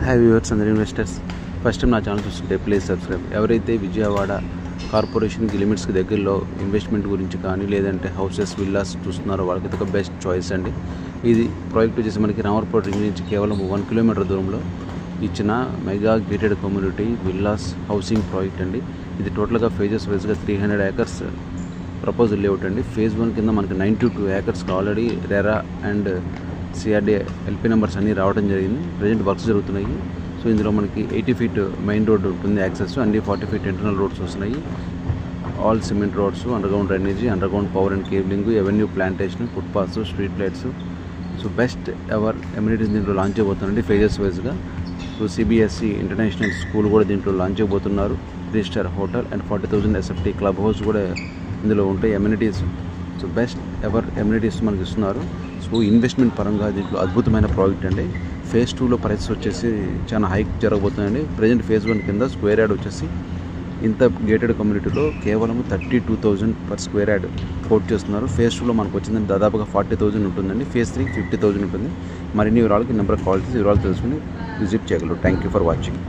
Hi viewers అందరు investors, first time నా channel చూస్తుంటే ప్లీజ్ సబ్స్క్రైబ్. ఎవరైతే విజయవాడ కార్పొరేషన్కి లిమిట్స్కి దగ్గరలో ఇన్వెస్ట్మెంట్ గురించి కానీ లేదంటే హౌసెస్ విల్లాస్ చూస్తున్నారో వాళ్ళకి ఒక బెస్ట్ చాయిస్ అండి. ఇది ప్రాజెక్ట్ వచ్చేసి మనకి రామర్పేట రింగ్ నుంచి కేవలం 1 కిలోమీటర్ దూరంలో ఇచ్చిన mega gated community villas housing project అండి. ఇది టోటల్గా ఫేజెస్ వైజ్గా 300 acres ప్రపోజల్ లేఅవుట్ అండి. ఫేజ్ 1 కింద మనకి 92 acres already RERA and CRD LP numbers అన్నీ రావడం జరిగింది. ప్రజెంట్ వర్క్స్ జరుగుతున్నాయి. సో ఇందులో మనకి 80 feet మెయిన్ రోడ్ ఉంటుంది యాక్సెస్, అన్ని 40 feet ఇంటర్నల్ రోడ్స్ వస్తున్నాయి. All cement roads, underground drainage, underground power and cabling, avenue plantation, footpaths, street lights. So best ever amenities దీంట్లో లాంచ్ అయిపోతుందండి ఫేజెస్ వైజ్గా. సో సిబిఎస్ఈ ఇంటర్నేషనల్ స్కూల్ కూడా దీంట్లో launch అయిపోతున్నారు. 3-star hotel and 40,000 SFT club house కూడా ఇందులో ఉంటాయి amenities. So best ever amenities మనకి ఇస్తున్నారు. సో ఇన్వెస్ట్మెంట్ పరంగా దీంట్లో అద్భుతమైన ప్రాజెక్ట్ అండి. ఫేజ్ 2లో ప్రైస్ వచ్చేసి చాలా హైక్ జరగబోతుందండి. ప్రజెంట్ ఫేజ్ 1 కింద స్క్వేర్ యార్డ్ వచ్చేసి ఇంత గేటెడ్ కమ్యూనిటీలో కేవలం 32,000 per square yard కోట్ చేస్తున్నారు. ఫేజ్ 2లో మనకు వచ్చిందని దాదాపుగా 40,000 ఉంటుందండి. ఫేజ్ 3 50,000 ఉంటుంది. మరిన్ని వివరాలకి నెంబర్ కాల్ చేసి వివరాలు తెలుసుకుని విజిట్ చేయగలరు. Thank you for watching.